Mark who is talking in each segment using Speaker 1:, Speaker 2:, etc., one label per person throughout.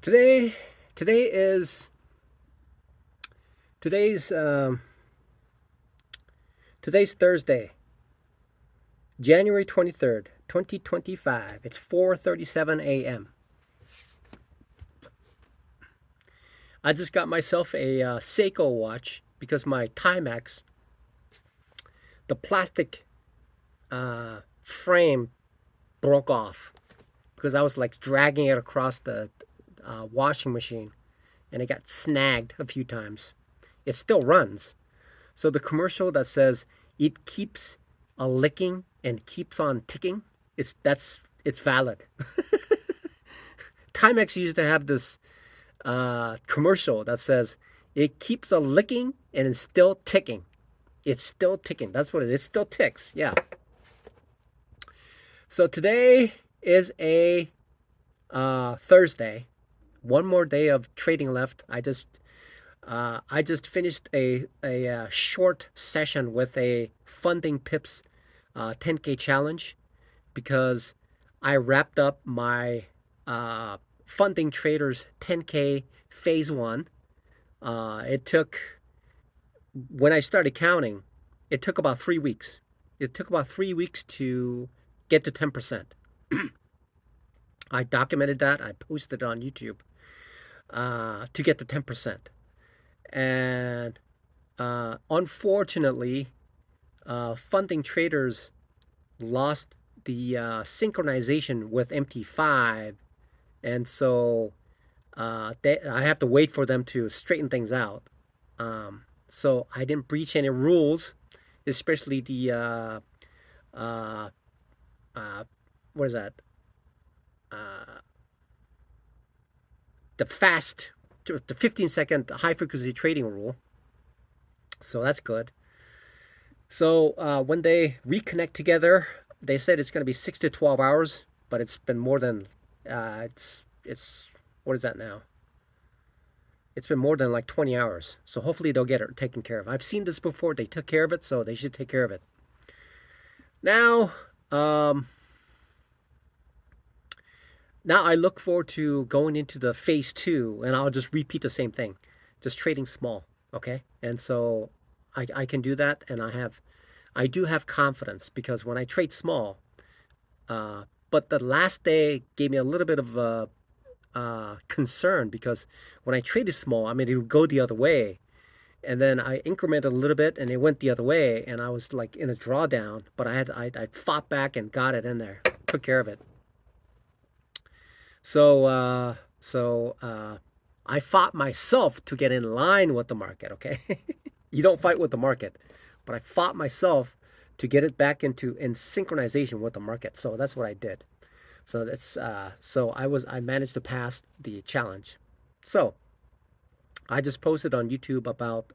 Speaker 1: Today, today is today's today's Thursday, January 23rd, 2025. It's 4:37 a.m. I just got myself a Seiko watch because my Timex, the plastic frame broke off because I was like dragging it across the washing machine and it got snagged a few times. It still runs. So the commercial that says it keeps a licking and keeps on ticking, it's valid. Timex used to have this commercial that says it keeps a licking and it's still ticking. It's still ticking. That's what it is. It still ticks. Yeah. So today is a Thursday. One more day of trading left. I just finished a short session with a funding pips 10K challenge because I wrapped up my funding traders 10K phase one. It took when I started counting, it took about 3 weeks. It took about 3 weeks to get to 10%. I documented that. I posted it on YouTube to get to 10%. And unfortunately, funding traders lost the synchronization with MT5, and so I have to wait for them to straighten things out. So I didn't breach any rules, especially uh, uh, what is that? Uh, the 15-second high frequency trading rule. So that's good. So when they reconnect together, they said it's going to be 6 to 12 hours, but it's been more than it's what is that now? It's been more than like 20 hours. So hopefully they'll get it taken care of. I've seen this before. They took care of it, so they should take care of it. Now, um, now I look forward to going into the phase two, and I'll just repeat the same thing, just trading small. Okay, and so I can do that, and I do have confidence because when I trade small, but the last day gave me a little bit of concern because when I traded small, I mean it would go the other way, and then I incremented a little bit, and it went the other way, and I was like in a drawdown, but I fought back and got it in there, took care of it. So I fought myself to get in line with the market. Okay, you don't fight with the market, but I fought myself to get it back into in synchronization with the market. So that's what I did. So I managed to pass the challenge. So I just posted on YouTube about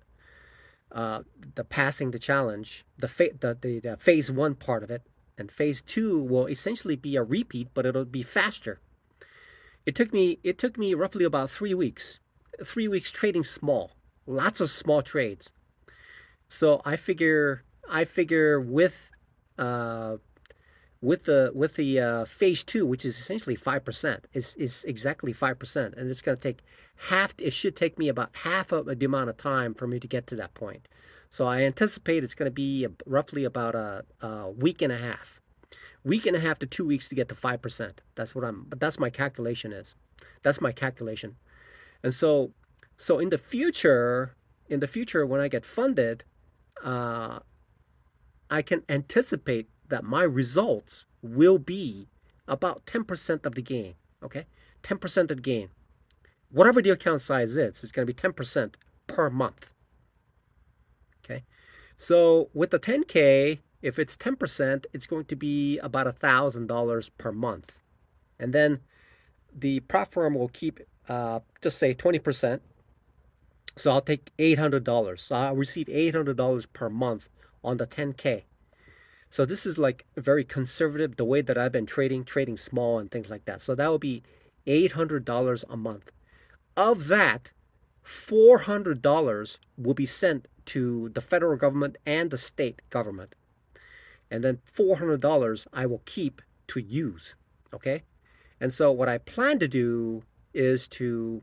Speaker 1: the passing the challenge, the phase one part of it, and phase two will essentially be a repeat, but it'll be faster. It took me roughly about 3 weeks, 3 weeks trading small, lots of small trades. So I figure uh, with the phase two, which is essentially 5%, is exactly 5%, and it's going to take half. It should take me about half of the amount of time for me to get to that point. So I anticipate it's going to be roughly about a week and a half, to 2 weeks to get to 5%. But that's my calculation is. That's my calculation. And so in the future, when I get funded, uh, I can anticipate that my results will be about 10% of the gain. Okay, 10% of the gain. Whatever the account size is, it's going to be 10% per month. Okay, so with the 10K, if it's 10%, it's going to be about $1,000 per month, and then the platform will keep just say 20%. So I'll take $800. So I'll receive $800 per month on the 10K. So this is like very conservative, the way that I've been trading small and things like that. So that will be $800 a month. Of that, $400 will be sent to the federal government and the state government. And then $400 I will keep to use. Okay? And so what I plan to do is to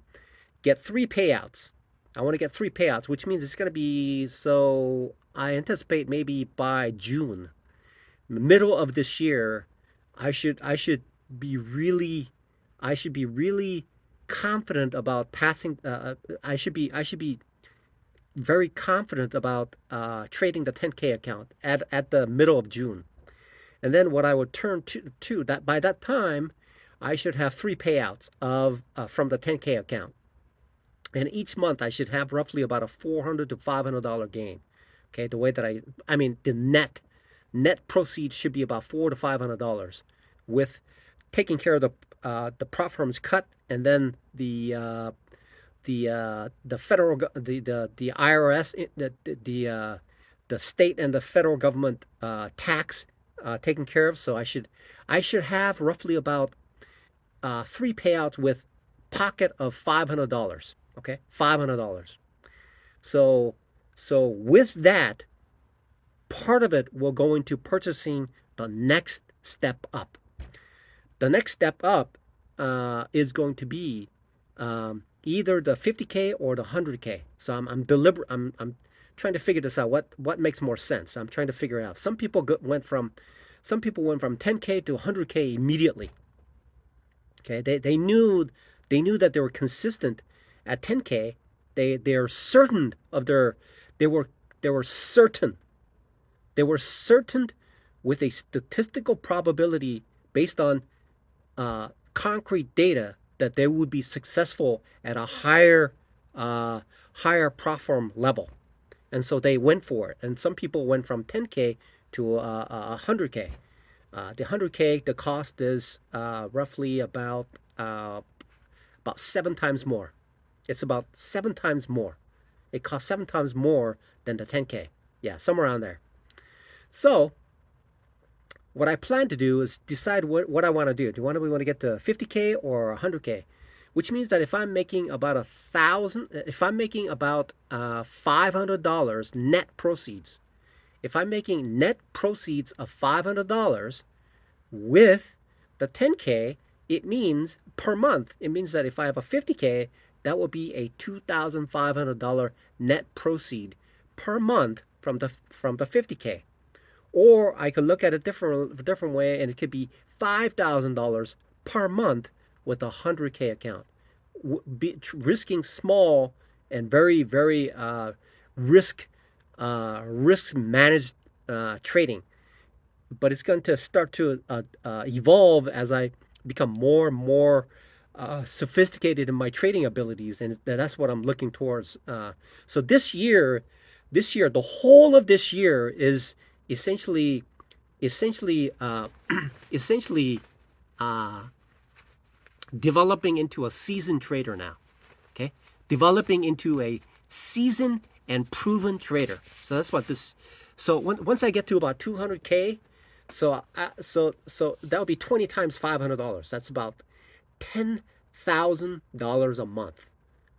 Speaker 1: get three payouts. I want to get three payouts, which means it's going to be, so I anticipate maybe by June, middle of this year, I should be really I should be really confident about passing. I should be very confident about trading the 10K account at the middle of June. And then what I would turn to that by that time, I should have three payouts of from the 10K account. And each month I should have roughly about a $400 to $500 gain. Okay, the way that I mean the net proceeds should be about $400 to $500, with taking care of the prop firm's cut, and then the federal the IRS, the state and the federal government tax taken care of. So I should have roughly about three payouts with pocket of $500. Okay, $500. So with that, part of it will go into purchasing the next step up. The next step up is going to be either the 50K or the 100K. So I'm deliberate. I'm trying to figure this out. What makes more sense? I'm trying to figure it out. Some people went from 10K to 100K immediately. Okay, they knew that they were consistent at 10K. They're certain of their they were they were certain they were certain with a statistical probability based on concrete data that they would be successful at a higher platform level, and so they went for it. And some people went from 10K to 100K. The 100K, the cost is roughly about 7 times more. It's about 7 times more. It costs 7 times more than the 10K. Yeah, somewhere around there. So what I plan to do is decide what I want to do. We want to get to 50K or 100K? Which means that if I'm making about if I'm making about $500 net proceeds, if I'm making net proceeds of $500 with the 10K, it means per month. It means that if I have a 50K, that will be a $2,500 net proceed per month from the 50K. Or I could look at it different way, and it could be $5,000 per month with a 100K account, risking small and very very risk managed trading. But it's going to start to evolve as I become more and more sophisticated in my trading abilities, and that's what I'm looking towards. So the whole of this year is essentially essentially uh, essentially developing into a seasoned trader now. Okay, developing into a seasoned and proven trader. So that's what this. So once I get to about 200K, so that would be 20 times $500. That's about $10,000 a month.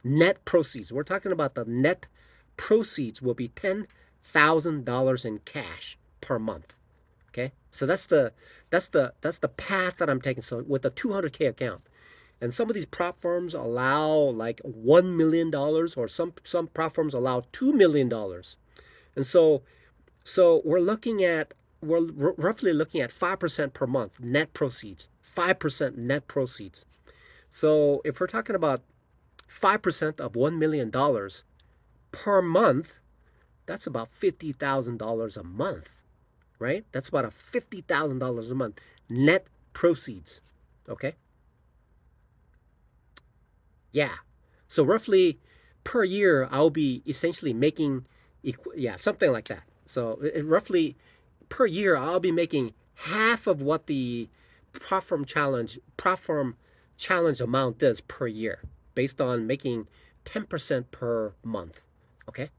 Speaker 1: Net proceeds. We're talking about the net proceeds will be $10,000 in cash per month. Okay, so that's the path that I'm taking. So with a 200K account, and some of these prop firms allow like $1 million, or some prop firms allow $2 million, and so we're roughly looking at 5% per month net proceeds. 5% net proceeds. So if we're talking about 5% of $1 million per month, that's about $50,000 a month, right? That's about a $50,000 a month net proceeds. Okay. Yeah. So roughly per year, I'll be essentially making, yeah, something like that. So roughly per year, I'll be making half of what the platform challenge amount is per year, based on making 10% per month. Okay,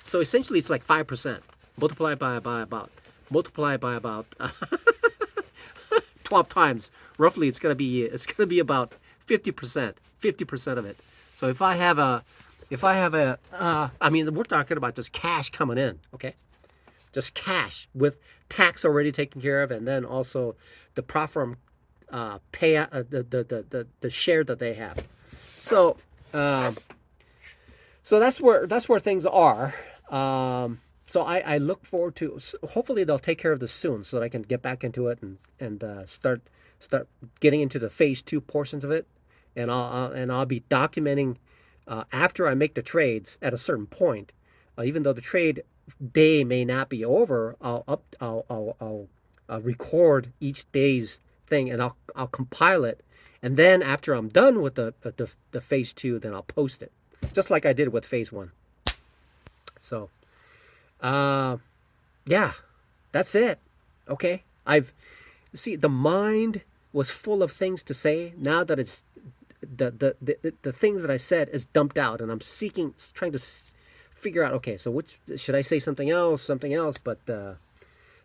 Speaker 1: so essentially it's like 5% multiplied by about multiplied by about 12 times. Roughly, it's gonna be about 50% of it. So if I have a I mean, we're talking about just cash coming in. Okay, just cash with tax already taken care of, and then also the prop firm pay the share that they have. So um, so that's where things are. So I look forward to, hopefully they'll take care of this soon so that I can get back into it and start getting into the phase 2 portions of it, and I'll be documenting after I make the trades at a certain point. Even though the trade day may not be over, I'll record each day's thing, and I'll compile it, and then after I'm done with the phase 2, then I'll post it, just like I did with phase 1. So, uh, yeah, that's it. Okay, I've see the mind was full of things to say. Now that it's the things that I said is dumped out, and I'm trying to figure out. Okay, so which should I say something else, But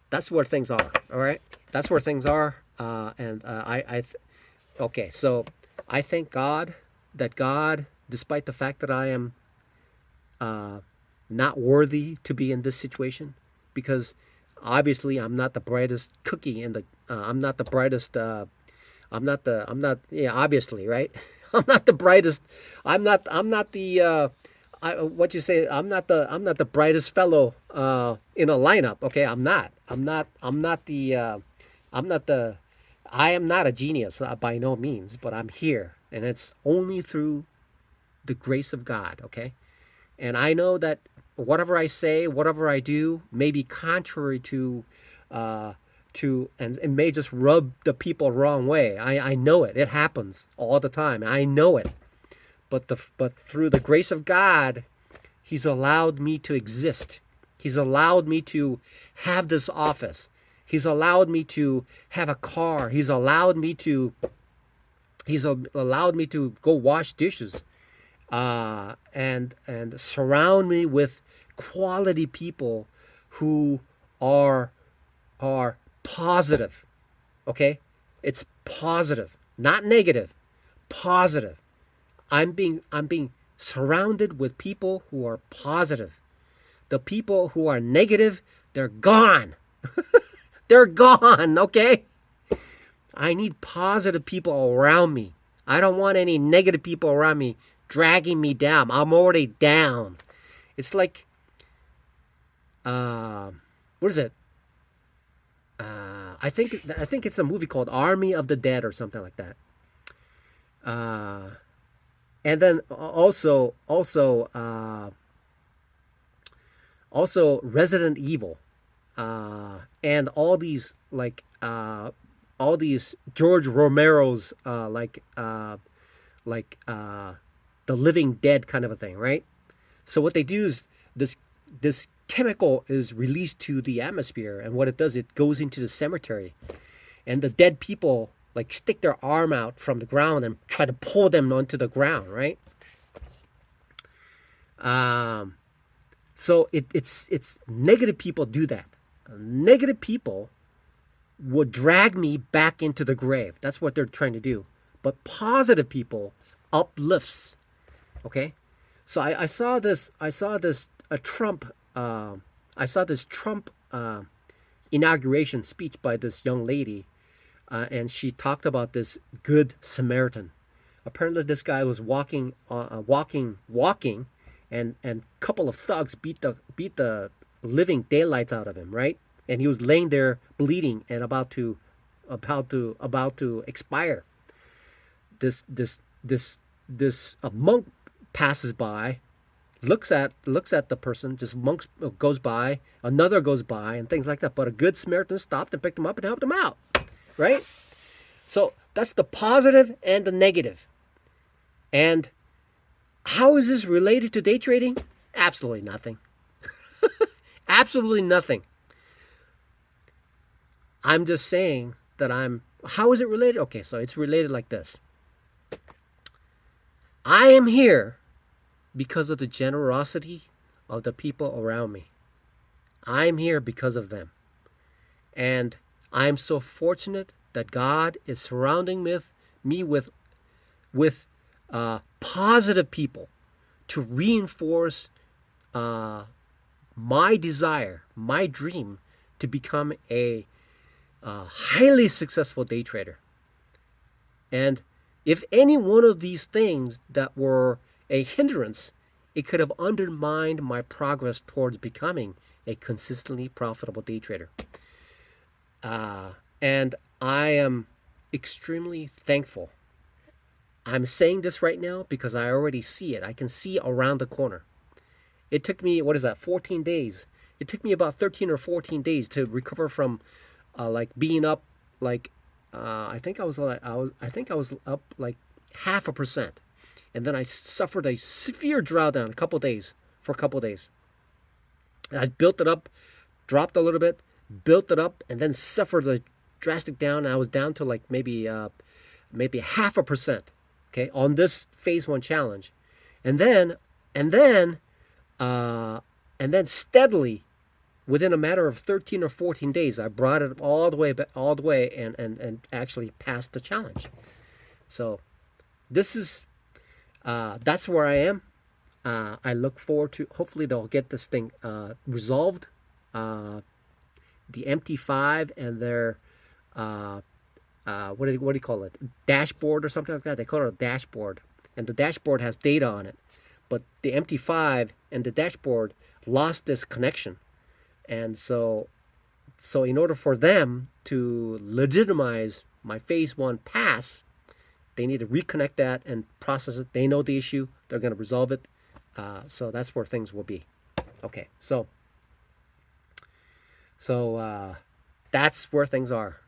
Speaker 1: that's where things are. All right, that's where things are. And okay, so I thank God that God, despite the fact that I am not worthy to be in this situation, because obviously I'm not the brightest cookie in the. I'm not the brightest. I'm not. Yeah, obviously, right? I'm not the brightest. I'm not the. What you say? I'm not the brightest fellow in a lineup. Okay, I'm not. I'm not the. I'm not the. I am not a genius by no means, but I'm here, and it's only through the grace of God. Okay, and I know that whatever I say, whatever I do, may be contrary uh, and it may just rub the people wrong way. I know it. It happens all the time. I know it. But through the grace of God, He's allowed me to exist. He's allowed me to have this office. He's allowed me to have a car. He's allowed me to go wash dishes, and surround me with quality people who are are positive. Okay, it's positive, not negative. Positive. I'm being surrounded with people who are positive. The people who are negative, they're gone. They're gone. Okay. I need positive people around me. I don't want any negative people around me dragging me down. I'm already down. It's like, uh, what is it? I think it's a movie called Army of the Dead or something like that. Uh, and then also Resident Evil, and all these George Romero's like the Living Dead kind of a thing, right? So what they do is this chemical is released to the atmosphere, and what it does, it goes into the cemetery, and the dead people like stick their arm out from the ground and try to pull them onto the ground, right? Um, so it's negative people do that. Negative people would drag me back into the grave. That's what they're trying to do. But positive people uplifts. Okay, so I saw this. A Trump. I saw this Trump inauguration speech by this young lady, and she talked about this good Samaritan. Apparently, this guy was walking, and a couple of thugs beat the living daylights out of him, right? And he was laying there bleeding and about to expire. This monk passes by, looks at the person. Just monk goes by, another goes by, and things like that. But a good Samaritan stopped and picked him up and helped him out, right? So that's the positive and the negative. And how is this related to day trading? Absolutely nothing. Absolutely nothing. I'm just saying that how is it related? Okay, so it's related like this. I am here because of the generosity of the people around me. I'm here because of them. And I'm so fortunate that God is surrounding me with positive people to reinforce my desire, my dream to become a highly successful day trader. And if any one of these things that were a hindrance, it could have undermined my progress towards becoming a consistently profitable day trader. And I am extremely thankful. I'm saying this right now because I already see it. I can see around the corner. It took me, what is that, 14 days. It took me about 13 or 14 days to recover from like being up like I think I was up like 0.5%. And then I suffered a severe drawdown for a couple days. I built it up, dropped a little bit, built it up, and then suffered a drastic down. And I was down to like maybe 0.5%, okay, on this phase one challenge, and then and then uh, and then steadily within a matter of 13 or 14 days, I brought it all the way, and actually passed the challenge. So this is that's where I am. I look forward to hopefully they'll get this thing resolved. Uh, the MT5 and their what do you call it, dashboard or something like that. They call it a dashboard, and the dashboard has data on it. But the MT5 and the dashboard lost this connection, and so in order for them to legitimize my phase one pass, they need to reconnect that and process it. They know the issue. They're going to resolve it. So that's where things will be. Okay, so that's where things are.